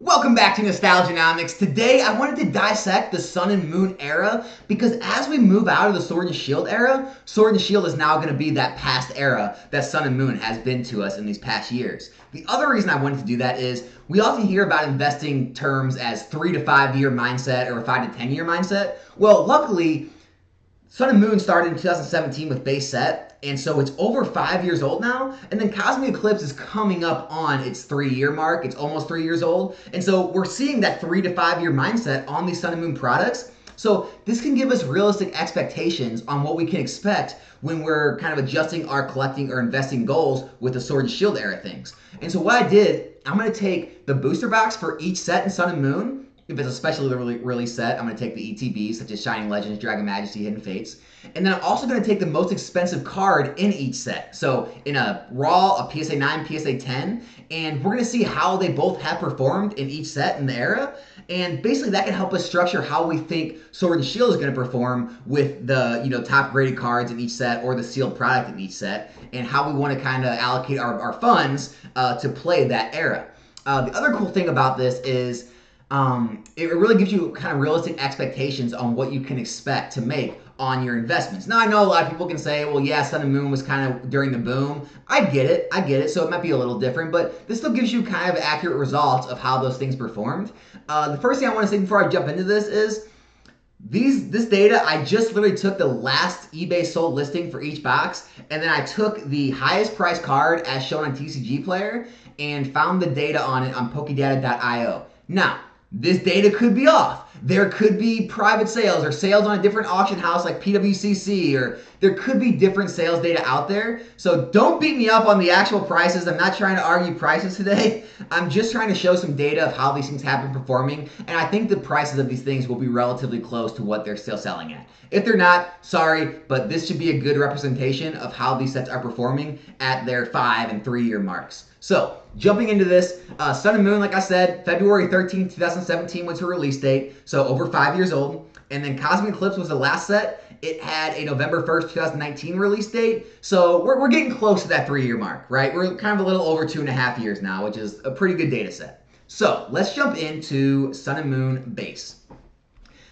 Welcome back to Nostalgianomics. Today I wanted to dissect the Sun and Moon era because as we move out of the Sword and Shield era, Sword and Shield is now going to be that past era that Sun and Moon has been to us in these past years. The other reason I wanted to do that is we often hear about investing terms as 3 to 5 year mindset or a 5 to 10 year mindset. Well, luckily, Sun and Moon started in 2017 with base set, and so it's over 5 years old now. And then Cosmic Eclipse is coming up on its 3-year mark. It's almost 3 years old. And so we're seeing that 3 to 5 year mindset on these Sun and Moon products. So this can give us realistic expectations on what we can expect when we're kind of adjusting our collecting or investing goals with the Sword and Shield era things. And so what I did, I'm going to take the booster box for each set in Sun and Moon. If it's a specially released set, I'm going to take the ETBs, such as Shining Legends, Dragon Majesty, Hidden Fates. And then I'm also going to take the most expensive card in each set. So in a Raw, a PSA 9, PSA 10. And we're going to see how they both have performed in each set in the era. And basically that can help us structure how we think Sword and Shield is going to perform with the top graded cards in each set or the sealed product in each set. And how we want to kind of allocate our funds to play that era. The other cool thing about this is it really gives you kind of realistic expectations on what you can expect to make on your investments. Now, I know a lot of people can say, well, yeah, Sun and Moon was kind of during the boom. I get it. So it might be a little different, but this still gives you kind of accurate results of how those things performed. The first thing I want to say before I jump into this is this data, I just literally took the last eBay sold listing for each box, and then I took the highest price card as shown on TCG Player and found the data on it on pokedata.io. Now, this data could be off. There could be private sales or sales on a different auction house like PWCC, or there could be different sales data out there. So don't beat me up on the actual prices. I'm not trying to argue prices today. I'm just trying to show some data of how these things have been performing. And I think the prices of these things will be relatively close to what they're still selling at. If they're not, sorry, but this should be a good representation of how these sets are performing at their 5 and 3 year marks. So, jumping into this, Sun and Moon, like I said, February 13th, 2017 was her release date, so over 5 years old. And then Cosmic Eclipse was the last set. It had a November 1st, 2019 release date, so we're getting close to that 3 year mark, right? We're kind of a little over 2.5 years now, which is a pretty good data set. So, let's jump into Sun and Moon base.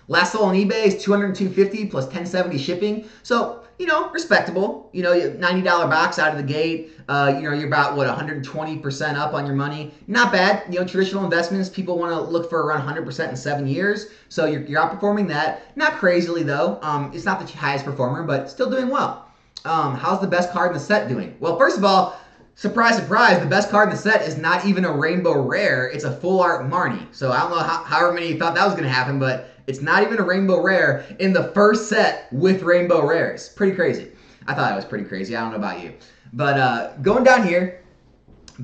Last sold on eBay is $202.50 plus $10.70 shipping. So, respectable. $90 box out of the gate. You're about, 120% up on your money. Not bad. Traditional investments, people want to look for around 100% in 7 years. So you're outperforming that. Not crazily, though. It's not the highest performer, but still doing well. How's the best card in the set doing? Well, first of all, surprise, surprise, the best card in the set is not even a rainbow rare. It's a full art Marnie. So I don't know however many thought that was going to happen, but it's not even a rainbow rare in the first set with rainbow rares. Pretty crazy. I thought it was pretty crazy. I don't know about you. But going down here,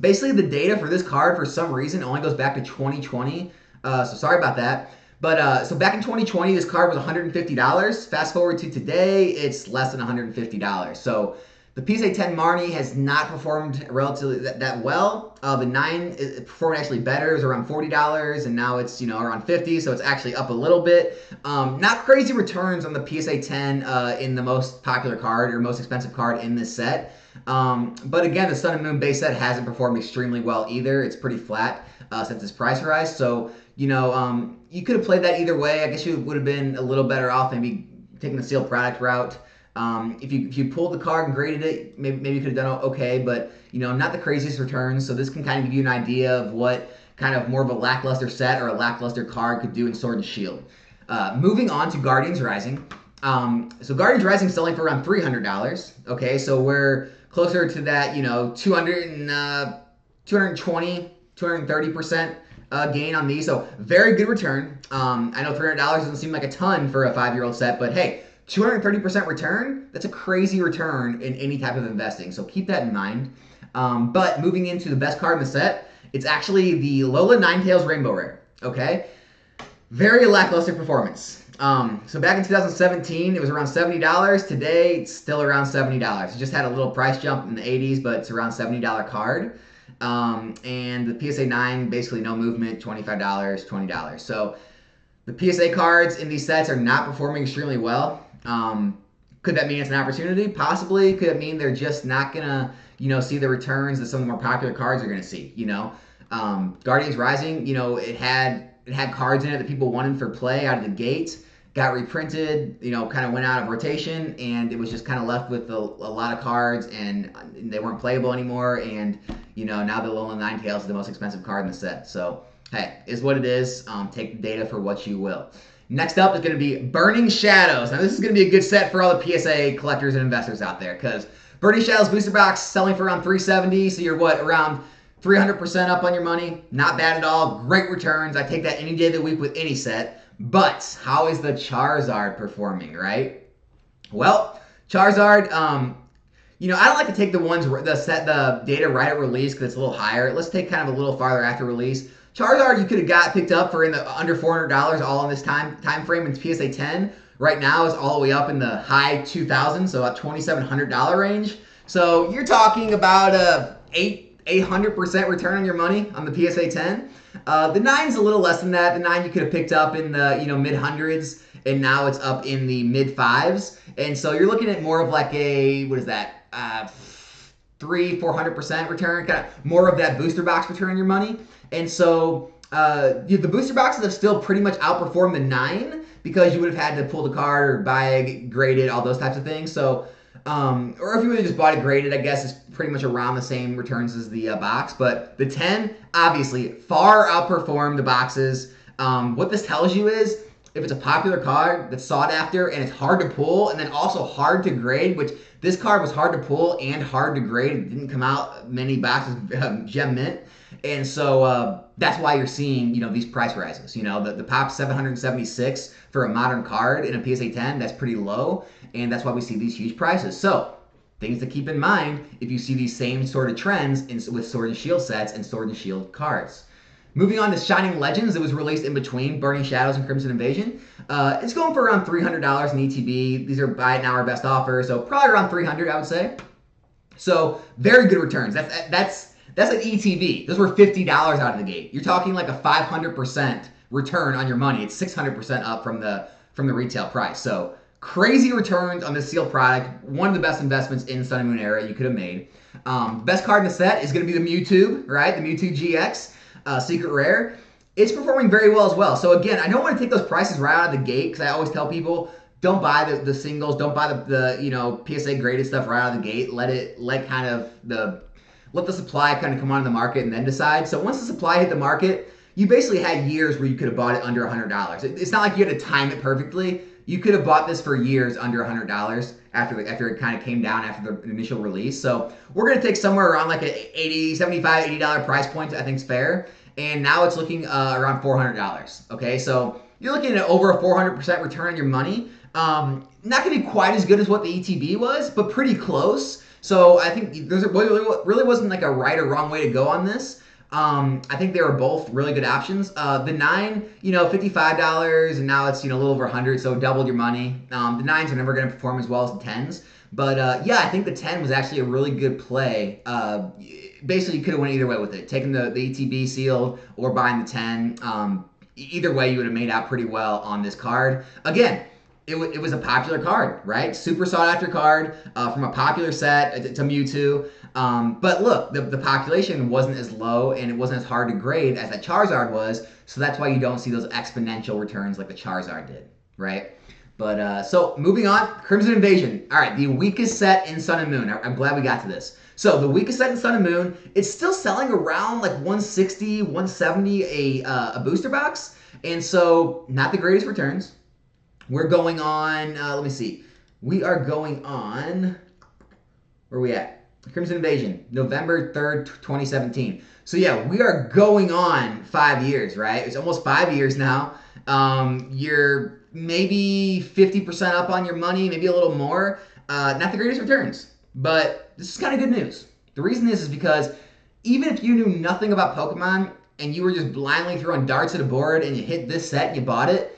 basically the data for this card for some reason only goes back to 2020. So sorry about that. But so back in 2020, this card was $150. Fast forward to today, it's less than $150. So the PSA 10 Marnie has not performed relatively that well. The 9 performed actually better. It was around $40, and now it's around $50, so it's actually up a little bit. Not crazy returns on the PSA 10 in the most popular card or most expensive card in this set. But again, the Sun and Moon base set hasn't performed extremely well either. It's pretty flat since its price rise. So you could have played that either way. I guess you would have been a little better off maybe taking the sealed product route. If you pulled the card and graded it, maybe you could have done okay, but not the craziest returns. So this can kind of give you an idea of what kind of more of a lackluster set or a lackluster card could do in Sword and Shield. Moving on to Guardians Rising. So Guardians Rising selling for around $300. Okay, so we're closer to that 220, 230% gain on these. So very good return. I know $300 doesn't seem like a ton for a 5-year-old set, but hey, 230% return, that's a crazy return in any type of investing. So keep that in mind. But moving into the best card in the set, it's actually the Lola Ninetales Rainbow Rare. Okay? Very lackluster performance. So back in 2017, it was around $70. Today, it's still around $70. It just had a little price jump in the 80s, but it's around $70 card. And the PSA 9, basically no movement, $25, $20. So the PSA cards in these sets are not performing extremely well. Could that mean it's an opportunity? Possibly. Could it mean they're just not gonna, see the returns that some of the more popular cards are gonna see? Guardians Rising, you know, it had cards in it that people wanted for play out of the gate. Got reprinted, you know, kind of went out of rotation, and it was just kind of left with a lot of cards, and they weren't playable anymore. And you know, now the Alolan Ninetales is the most expensive card in the set. So hey, is what it is. Take the data for what you will. Next up is going to be Burning Shadows. Now this is going to be a good set for all the PSA collectors and investors out there, because Burning Shadows booster box selling for around $370, so you're what, around 300% up on your money. Not bad at all. Great returns. I take that any day of the week with any set. But how is the Charizard performing, right? Well, Charizard, you know, I don't like to take the data right at release because it's a little higher. Let's take kind of a little farther after release. Charizard, you could have picked up for in the under $400 all in this time frame in PSA 10. Right now is all the way up in the high 2000s, so about $2,700 range. So you're talking about a 800% return on your money on the PSA 10. The 9's a little less than that. The 9 you could have picked up in the mid hundreds, and now it's up in the mid fives. And so you're looking at more of like a, what is that, 300-400% return, kind of more of that booster box return on your money. And so the booster boxes have still pretty much outperformed the 9 because you would have had to pull the card or buy it graded, all those types of things. So or if you would have just bought it graded, I guess it's pretty much around the same returns as the box. But the 10, obviously, far outperformed the boxes. What this tells you is, if it's a popular card that's sought after and it's hard to pull and then also hard to grade, which this card was hard to pull and hard to grade. It didn't come out many boxes gem mint. And so that's why you're seeing, you know, these price rises. You know, the pop 776 for a modern card in a PSA 10, that's pretty low. And that's why we see these huge prices. So things to keep in mind if you see these same sort of trends with Sword and Shield sets and Sword and Shield cards. Moving on to Shining Legends, that was released in between Burning Shadows and Crimson Invasion. It's going for around $300 in ETB. These are buy it now or best offer, so probably around $300, I would say. So very good returns. That's an ETB. Those were $50 out of the gate. You're talking like a 500% return on your money. It's 600% up from the retail price. So crazy returns on this sealed product. One of the best investments in Sun and Moon era you could have made. Best card in the set is going to be the Mewtwo, right? The Mewtwo GX. Secret Rare. It's performing very well as well. So again, I don't want to take those prices right out of the gate because I always tell people, don't buy the singles, don't buy the you know, PSA graded stuff right out of the gate. Let the supply kind of come onto the market and then decide. So once the supply hit the market, you basically had years where you could have bought it under $100. It's not like you had to time it perfectly. You could have bought this for years under $100 after it kind of came down after the initial release. So we're going to take somewhere around like a $75, $80 price point, I think is fair. And now it's looking around $400. Okay, so you're looking at over a 400% return on your money. Not going to be quite as good as what the ETB was, but pretty close. So I think there really wasn't like a right or wrong way to go on this. I think they were both really good options. The 9, you know, $55, and now it's, you know, a little over 100, so doubled your money. The 9s are never going to perform as well as the 10s. But yeah, I think the 10 was actually a really good play. Basically, you could have went either way with it. Taking the ETB sealed or buying the 10. Either way, you would have made out pretty well on this card. Again, it was a popular card, right? Super sought after card from a popular set to Mewtwo. But look, the population wasn't as low and it wasn't as hard to grade as that Charizard was. So that's why you don't see those exponential returns like the Charizard did, right? But so moving on, Crimson Invasion. All right, the weakest set in Sun and Moon. I'm glad we got to this. So the weakest set in Sun and Moon, it's still selling around like 160, 170 a booster box. And so not the greatest returns. We're going on, let me see. We are going on, where are we at? Crimson Invasion, November 3rd, 2017. So yeah, we are going on 5 years, right? It's almost 5 years now. You're maybe 50% up on your money, maybe a little more. Not the greatest returns, but this is kind of good news. The reason is because even if you knew nothing about Pokemon and you were just blindly throwing darts at a board and you hit this set and you bought it,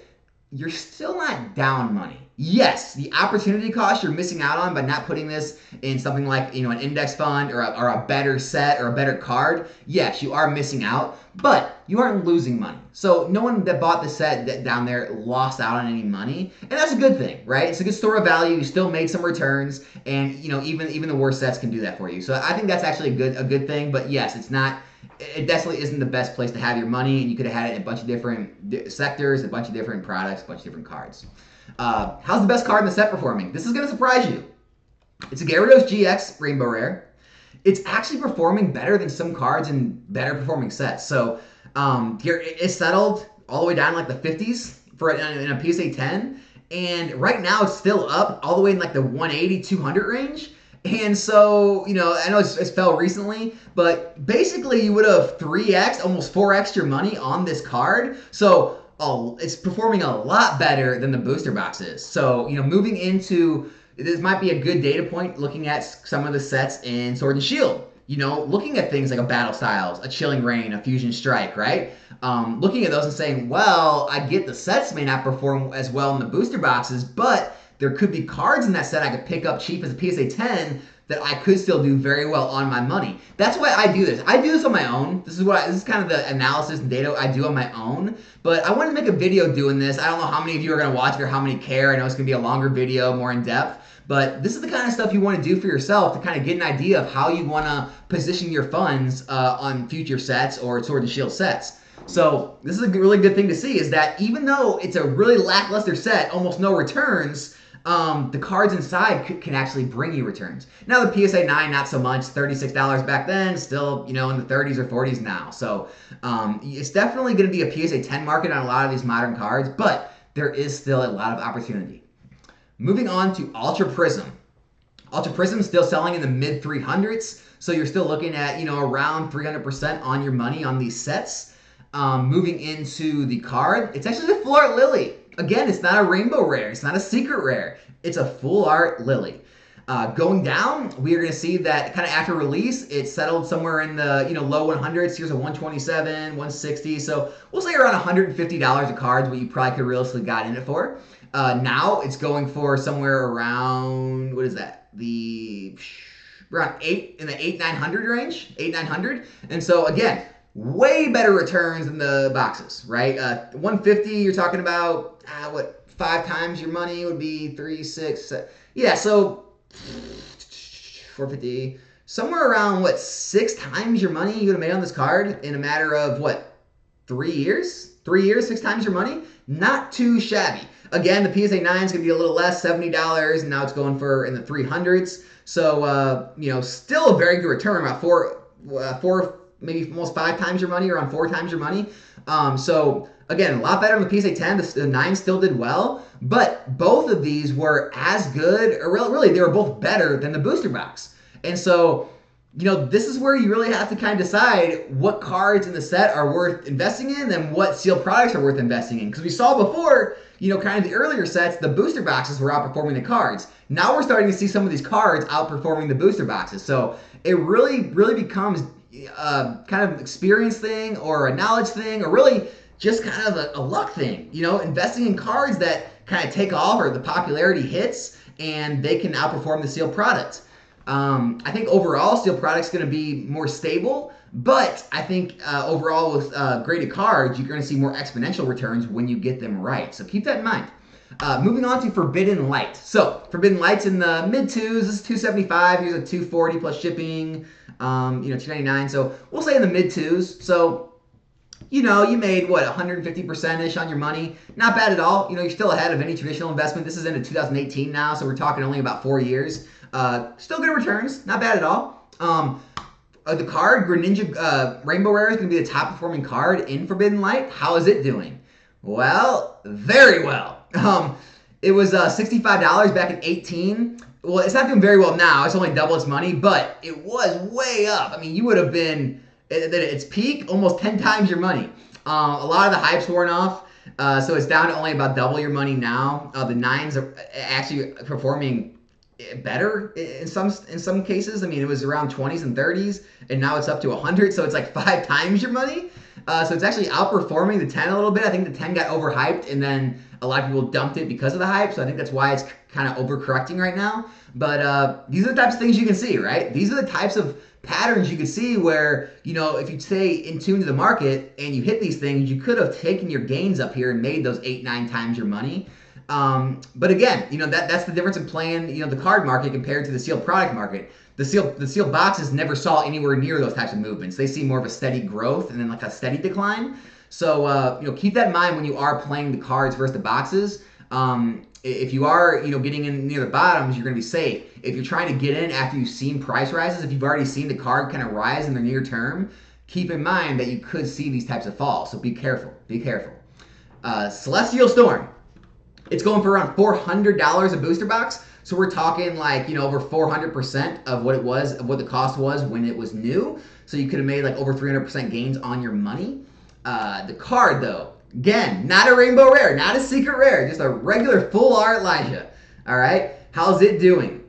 you're still not down money. Yes, the opportunity cost you're missing out on by not putting this in something like, you know, an index fund or a better set or a better card. Yes, you are missing out, but you aren't losing money. So no one that bought the set down there lost out on any money, and that's a good thing, right? It's a good store of value. You still made some returns, and you know, even the worst sets can do that for you. So I think that's actually a good thing. But yes, it's not it definitely isn't the best place to have your money, and you could have had it in a bunch of different sectors, a bunch of different products, a bunch of different cards. How's the best card in the set performing? This is going to surprise you. It's a Gyarados GX Rainbow Rare. It's actually performing better than some cards in better performing sets. So here it's settled all the way down like the 50s for in a PSA 10, and right now it's still up all the way in like the 180, 200 range. And so, you know, I know it's fell recently, but basically you would have 3x, almost 4x your money on this card. So it's performing a lot better than the booster box is. So, you know, moving into, this might be a good data point looking at some of the sets in Sword and Shield. You know, looking at things like a Battle Styles, a Chilling Reign, a Fusion Strike, right? Looking at those and saying, well, I get the sets may not perform as well in the booster boxes, but there could be cards in that set I could pick up cheap as a PSA 10 that I could still do very well on my money. That's why I do this. I do this on my own. This is kind of the analysis and data I do on my own. But I wanted to make a video doing this. I don't know how many of you are going to watch it or how many care. I know it's going to be a longer video, more in depth. But this is the kind of stuff you want to do for yourself to kind of get an idea of how you want to position your funds on future sets or Sword and Shield sets. So this is a really good thing to see, is that even though it's a really lackluster set, almost no returns, the cards inside can actually bring you returns. Now the PSA 9, not so much, $36 back then, still, you know, in the 30s or 40s now. So it's definitely going to be a PSA 10 market on a lot of these modern cards, but there is still a lot of opportunity. Moving on to Ultra Prism. Ultra Prism is still selling in the mid 300s, so you're still looking at, you know, around 300% on your money on these sets. Moving into the card, it's actually the full art Lily. Again, it's not a rainbow rare, it's not a secret rare, it's a full art Lily. Going down, we are going to see that kind of after release, it settled somewhere in the, you know, low 100s. Here's a 127, 160. So we'll say around $150 a card, what you probably could realistically got in it for. Now it's going for somewhere around, what is that? Around in the 8-900 range, 8-900. And so again, way better returns than the boxes, right? 150, you're talking about, what, 5 times your money would be 3, 6, 7. Yeah, so 450, somewhere around, what, 6 times your money you would have made on this card in a matter of, what, 3 years? 3 years, 6 times your money? Not too shabby. Again, the PSA 9 is going to be a little less, $70, and now it's going for in the 300s. So, you know, still a very good return, about four, maybe almost 5 times your money, around 4 times your money. So, again, a lot better than the PSA 10. The 9 still did well, but both of these were as good, or really, they were both better than the booster box. And so, you know, this is where you really have to kind of decide what cards in the set are worth investing in and what sealed products are worth investing in. Because we saw before, you know, kind of the earlier sets, the booster boxes were outperforming the cards. Now we're starting to see some of these cards outperforming the booster boxes. So it really becomes kind of experience thing or a knowledge thing, or really just kind of a luck thing. You know, investing in cards that kind of take off or the popularity hits and they can outperform the sealed product. I think overall, sealed product's going to be more stable, but I think overall with graded cards, you're going to see more exponential returns when you get them right. So keep that in mind. Moving on to Forbidden Light. So Forbidden Light's in the mid 2s. This is $275. Here's a $240 plus shipping. You know, $299. So we'll say in the mid 2s. So, you know, you made, what, 150%-ish on your money. Not bad at all. You know, you're still ahead of any traditional investment. This is into 2018 now, so we're talking only about 4 years. Still good returns. Not bad at all. The card, Greninja Rainbow Rare, is going to be the top performing card in Forbidden Light. How is it doing? Well, very well. It was $65 back in 18. Well, it's not doing very well now. It's only double its money, but it was way up. I mean, you would have been, at its peak, almost 10 times your money. A lot of the hype's worn off, so it's down to only about double your money now. The 9s are actually performing better in some cases. I mean, it was around 20s and 30s, and now it's up to 100, so it's like 5 times your money. So it's actually outperforming the 10 a little bit. I think the 10 got overhyped, and then a lot of people dumped it because of the hype, so I think that's why it's kind of overcorrecting right now. But these are the types of things you can see, right? These are the types of patterns you can see where, you know, if you stay in tune to the market and you hit these things, you could have taken your gains up here and made those 8-9 times your money. But again, that's the difference in playing, the card market compared to the sealed product market. The sealed boxes never saw anywhere near those types of movements. They see more of a steady growth and then like a steady decline. So keep that in mind when you are playing the cards versus the boxes. If you are getting in near the bottoms, you're going to be safe. If you're trying to get in after you've seen price rises, if you've already seen the card kind of rise in the near term, keep in mind that you could see these types of falls. So be careful. Be careful. Celestial Storm. It's going for around $400 a booster box. So we're talking like, over 400% of what it was, of what the cost was when it was new. So you could have made like over 300% gains on your money. The card though, again, not a rainbow rare, not a secret rare, just a regular full art Elijah. All right, how's it doing?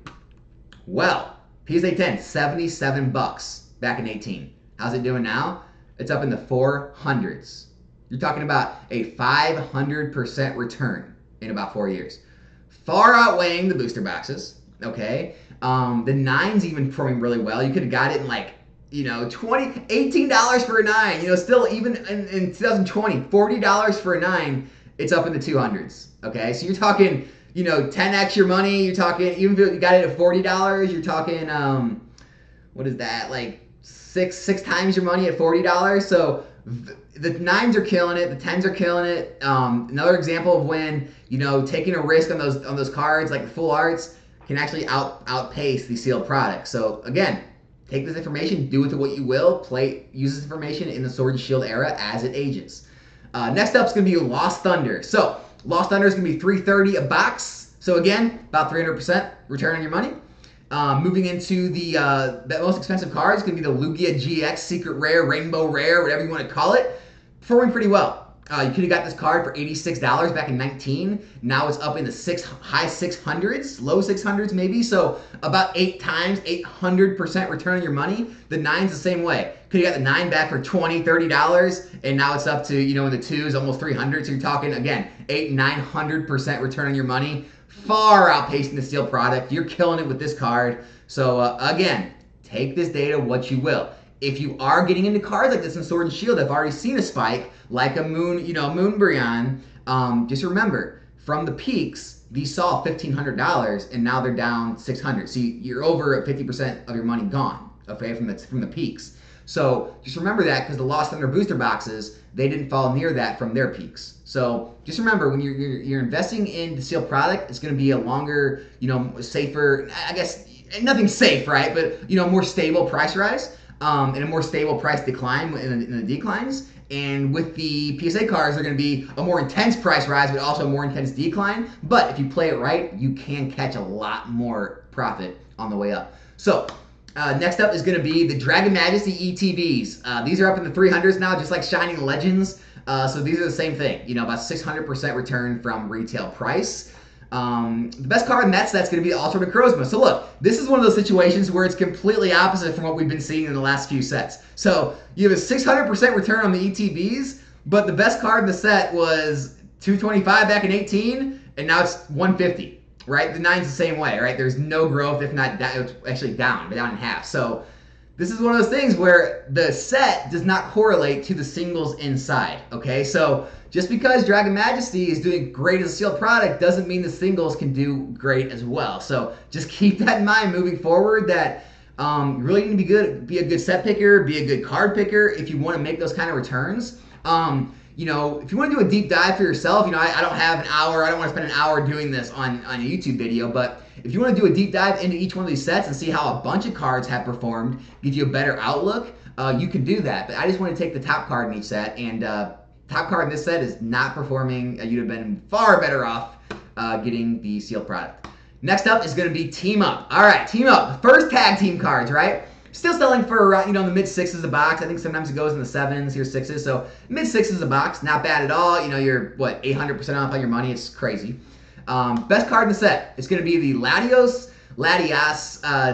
Well, PSA 10, 77 bucks back in 18. How's it doing now? It's up in the 400s. You're talking about a 500% return in about 4 years. Far outweighing the booster boxes, okay? The 9's even performing really well. You could have got it in like, $18 for a 9. Still even in 2020, $40 for a 9, it's up in the 200s, okay? So you're talking, 10x your money. You're talking, even if you got it at $40, you're talking, what is that? Like six times your money at $40. So the 9s are killing it. The 10s are killing it. Another example of when, taking a risk on those cards, like the full arts, can actually outpace the sealed products. So again, take this information, do with it what you will. Use this information in the Sword and Shield era as it ages. Next up is going to be Lost Thunder. So Lost Thunder is going to be $330 a box. So again, about 300% return on your money. Moving into the most expensive card is going to be the Lugia GX Secret Rare, Rainbow Rare, whatever you want to call it. Performing pretty well. You could have got this card for $86 back in 19. Now it's up in the high 600s, low 600s maybe. So about 8 times, 800% return on your money. The 9's the same way. Could have got the 9 back for $20, $30, and now it's up to, in the 2s, almost 300. So you're talking, again, 900% return on your money. Far outpacing the steel product. You're killing it with this card. So again, take this data what you will. If you are getting into cards like this in Sword and Shield, I've already seen a spike, like a Moonbryon. Just remember, from the peaks, these saw $1,500, and now they're down $600. So you're over 50% of your money gone, okay, from the peaks. So just remember that, because the Lost Thunder booster boxes, they didn't fall near that from their peaks. So just remember, when you're investing in the sealed product, it's going to be a longer, safer, I guess, nothing safe, right? But, more stable price rise. And a more stable price decline in the declines. And with the PSA cards, they're going to be a more intense price rise, but also a more intense decline. But if you play it right, you can catch a lot more profit on the way up. So next up is going to be the Dragon Majesty ETBs. These are up in the 300s now, just like Shining Legends. So these are the same thing, about 600% return from retail price. The best card in that set's going to be the Altar Necrozma. So look, this is one of those situations where it's completely opposite from what we've been seeing in the last few sets. So you have a 600% return on the ETBs, but the best card in the set was 225 back in 18, and now it's 150, right? The 9's the same way, right? There's no growth, if not, it's actually down in half. So this is one of those things where the set does not correlate to the singles inside, okay? So just because Dragon Majesty is doing great as a sealed product doesn't mean the singles can do great as well. So just keep that in mind moving forward, that you really need to be a good set picker, be a good card picker if you want to make those kind of returns. If you want to do a deep dive for yourself, I don't have an hour. I don't want to spend an hour doing this on a YouTube video, but if you want to do a deep dive into each one of these sets and see how a bunch of cards have performed, give you a better outlook, you can do that. But I just want to take the top card in each set, and top card in this set is not performing. You'd have been far better off getting the sealed product. Next up is going to be Team Up. All right, Team Up. First tag team cards, right? Still selling for in the mid 6s a box. I think sometimes it goes in the 7s, here 6s. So mid 6s a box, not bad at all. You're 800% off on your money. It's crazy. Best card in the set is going to be the Latios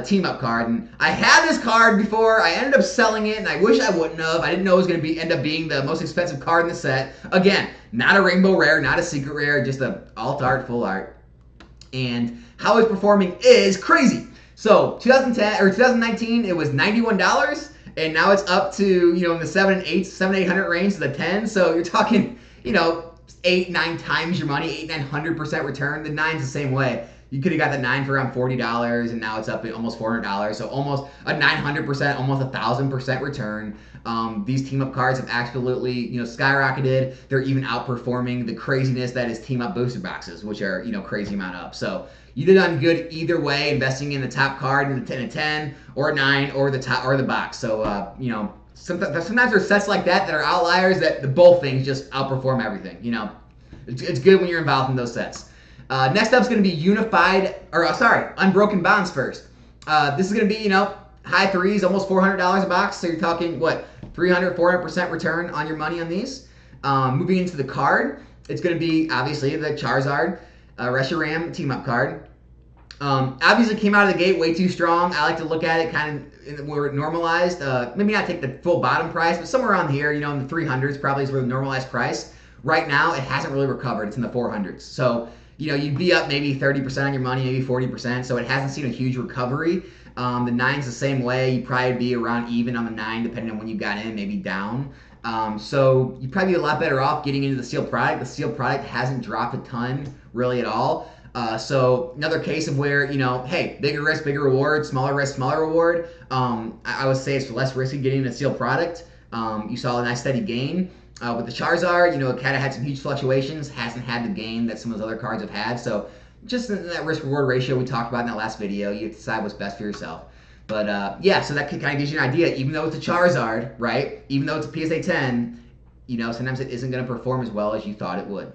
Team Up card. And I had this card before. I ended up selling it, and I wish I wouldn't have. I didn't know it was going to end up being the most expensive card in the set. Again, not a rainbow rare, not a secret rare, just a alt art, full art. And how it's performing is crazy. So 2019, it was $91, and now it's up to in the 700 800 range to the 10. So you're talking 8, 9 times your money, 800-900% return. The 9's the same way. You could have got the 9 for around $40, and now it's up at almost $400. So almost a 900%, almost 1,000% return. These team up cards have absolutely, skyrocketed. They're even outperforming the craziness that is team up booster boxes, which are, crazy amount up. So you'd have done good either way, investing in the top card in the 10 and 10, or 9, or the top or the box. So sometimes there's sets like that are outliers that the both things just outperform everything. It's good when you're involved in those sets. Next up is going to be Unbroken Bonds first. This is going to be, high threes, almost $400 a box. So you're talking, 300-400% return on your money on these. Moving into the card, it's going to be, obviously, the Charizard Reshiram team-up card. Obviously came out of the gate way too strong. I like to look at it kind of where it normalized. Maybe not take the full bottom price, but somewhere around here, in the 300s probably is where the normalized price. Right now, it hasn't really recovered. It's in the 400s. So, you'd be up maybe 30% on your money, maybe 40%. So it hasn't seen a huge recovery. The 9's the same way. You'd probably be around even on the 9, depending on when you got in, maybe down. So you'd probably be a lot better off getting into the sealed product. The sealed product hasn't dropped a ton really at all. So another case of where, hey, bigger risk, bigger reward, smaller risk, smaller reward. I would say it's less risky getting a sealed product. You saw a nice steady gain. With the Charizard, it kind of had some huge fluctuations, hasn't had the gain that some of those other cards have had. So just in that risk-reward ratio we talked about in that last video, you decide what's best for yourself. But so that kind of gives you an idea. Even though it's a Charizard, right? Even though it's a PSA 10, sometimes it isn't going to perform as well as you thought it would.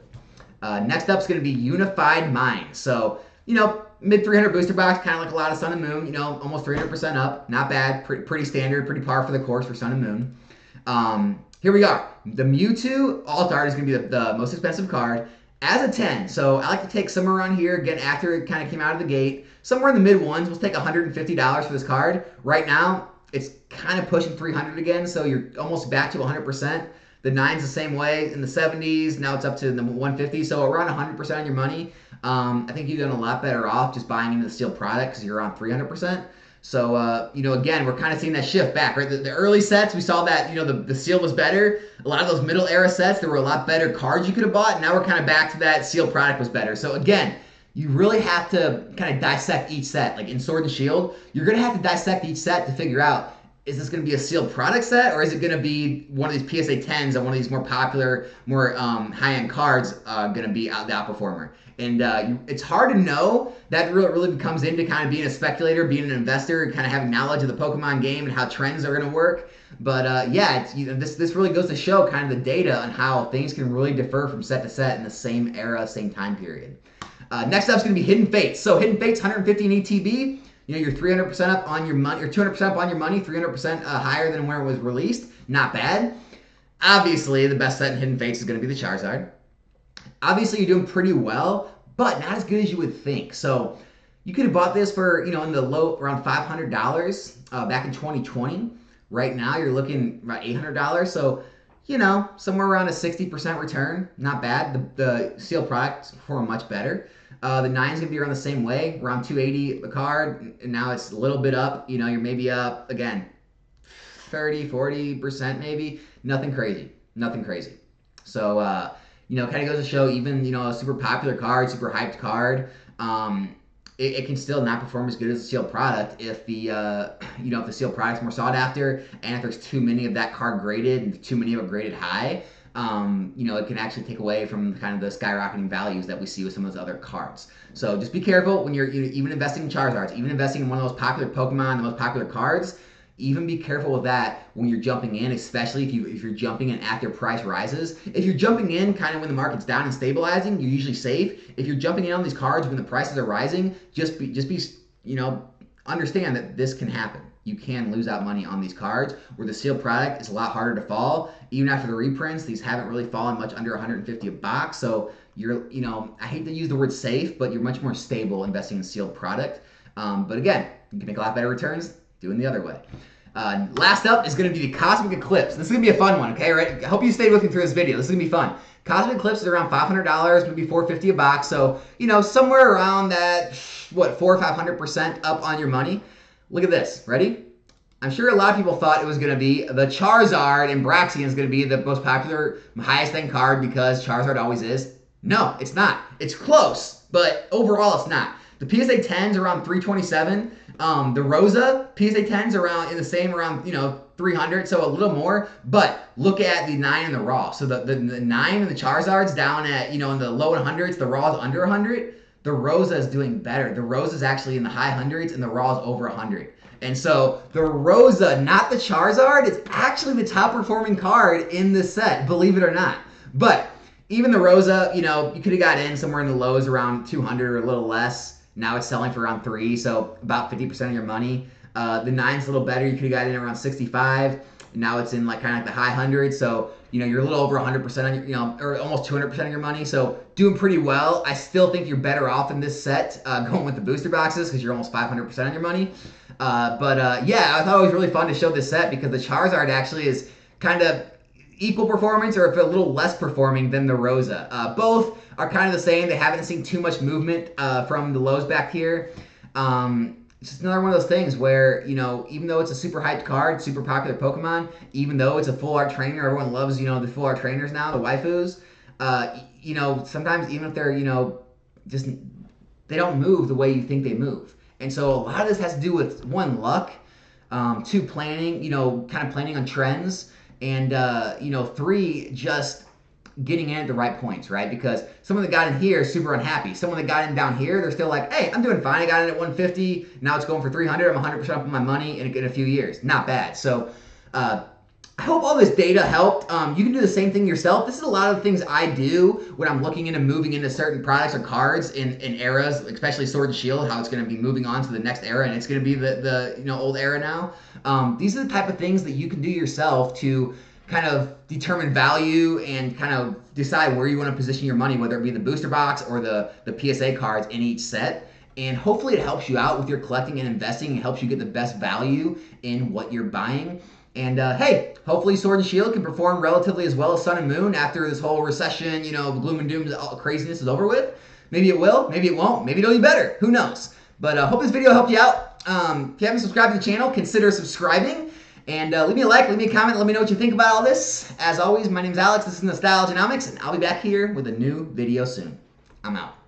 Next up is going to be Unified Mind. So, mid 300 booster box, kind of like a lot of Sun and Moon, almost 300% up. Not bad, pretty standard, pretty par for the course for Sun and Moon. Here we are. The Mewtwo Alt Art is going to be the most expensive card as a 10. So I like to take somewhere around here, again, after it kind of came out of the gate. Somewhere in the mid ones, we'll take $150 for this card. Right now, it's kind of pushing 300 again, so you're almost back to 100%. The 9's the same way in the 70s. Now it's up to the 150, so around 100% on your money. I think you've done a lot better off just buying into the sealed product because you're around 300%. So, again, we're kind of seeing that shift back, right? The early sets, we saw that, the seal was better. A lot of those middle era sets, there were a lot better cards you could have bought. Now we're kind of back to that sealed product was better. So, again, you really have to kind of dissect each set. Like in Sword and Shield, you're going to have to dissect each set to figure out, is this going to be a sealed product set, or is it going to be one of these PSA 10s and one of these more popular, more high-end cards going to be the outperformer? And it's hard to know. That really comes into kind of being a speculator, being an investor, kind of having knowledge of the Pokemon game and how trends are going to work. But this really goes to show kind of the data on how things can really differ from set to set in the same era, same time period. Next up is going to be Hidden Fates. So Hidden Fates, 150 in ETB. You're 300% up on your money, or 200% up on your money, 300% higher than where it was released. Not bad. Obviously, the best set in Hidden Fates is going to be the Charizard. Obviously, you're doing pretty well, but not as good as you would think. So you could have bought this for, in the low, around $500 back in 2020. Right now, you're looking about $800. So, somewhere around a 60% return. Not bad. The sealed products perform much better. The 9's going to be around the same way, around 280 a card. And now it's a little bit up. You're maybe up, again, 30-40% maybe. Nothing crazy. So, kind of goes to show even, a super popular card, super hyped card, it can still not perform as good as a sealed product if the, if the sealed product's more sought after, and if there's too many of that card graded and too many of it graded high, it can actually take away from kind of the skyrocketing values that we see with some of those other cards. So just be careful when you're even investing in Charizards, even investing in one of those popular Pokemon, the most popular cards. Even be careful with that when you're jumping in, especially if you're jumping in after price rises. If you're jumping in kind of when the market's down and stabilizing, you're usually safe. If you're jumping in on these cards when the prices are rising, just understand that this can happen. You can lose out money on these cards where the sealed product is a lot harder to fall. Even after the reprints, these haven't really fallen much under 150 a box. So you're, I hate to use the word safe, but you're much more stable investing in sealed product. But again, you can make a lot better returns doing the other way. Last up is going to be the Cosmic Eclipse. This is going to be a fun one, okay? Right? I hope you stayed with me through this video. This is going to be fun. Cosmic Eclipse is around $500, maybe $450 a box. So, somewhere around that, 400 or 500% up on your money. Look at this. Ready? I'm sure a lot of people thought it was going to be the Charizard, and Braixen is going to be the most popular, highest end card because Charizard always is. No, it's not. It's close, but overall it's not. The PSA 10's around 327. The Rosa PSA 10's around in the same around 300, so a little more. But look at the 9 and the Raw. So the 9 and the Charizard's down at in the low 100s. The Raw's under 100. The Rosa is doing better. The Rosa is actually in the high hundreds, and the Raw is over 100. And so the Rosa, not the Charizard, is actually the top performing card in this set, believe it or not. But even the Rosa, you could have got in somewhere in the lows around 200 or a little less. Now it's selling for around 3, so about 50% of your money. The 9's a little better. You could have got in around 65. Now it's in kind of like the high hundreds. So you're a little over 100% on your, or almost 200% of your money. So doing pretty well. I still think you're better off in this set going with the booster boxes because you're almost 500% on your money. Yeah, I thought it was really fun to show this set because the Charizard actually is kind of equal performance or if a little less performing than the Rosa. Both are kind of the same. They haven't seen too much movement from the lows back here. It's just another one of those things where, even though it's a super hyped card, super popular Pokemon, even though it's a full art trainer, everyone loves, the full art trainers now, the waifus, sometimes even if they're, just, they don't move the way you think they move. And so a lot of this has to do with, 1, luck, 2, planning, kind of planning on trends, and, 3, just getting in at the right points, right? Because someone that got in here is super unhappy. Someone that got in down here, they're still like, hey, I'm doing fine. I got in at 150. Now it's going for 300. I'm 100% up on my money in a few years. Not bad. So I hope all this data helped. You can do the same thing yourself. This is a lot of the things I do when I'm looking into moving into certain products or cards in eras, especially Sword and Shield, how it's going to be moving on to the next era, and it's going to be the old era now. These are the type of things that you can do yourself to kind of determine value and kind of decide where you want to position your money, whether it be the booster box or the PSA cards in each set. And hopefully it helps you out with your collecting and investing and helps you get the best value in what you're buying. And hey, hopefully Sword and Shield can perform relatively as well as Sun and Moon after this whole recession, gloom and doom craziness is over with. Maybe it will, maybe it won't, maybe it'll be better. Who knows? But hope this video helped you out. If you haven't subscribed to the channel, consider subscribing. And leave me a like, leave me a comment, let me know what you think about all this. As always, my name's Alex, this is Nostalgianomics, and I'll be back here with a new video soon. I'm out.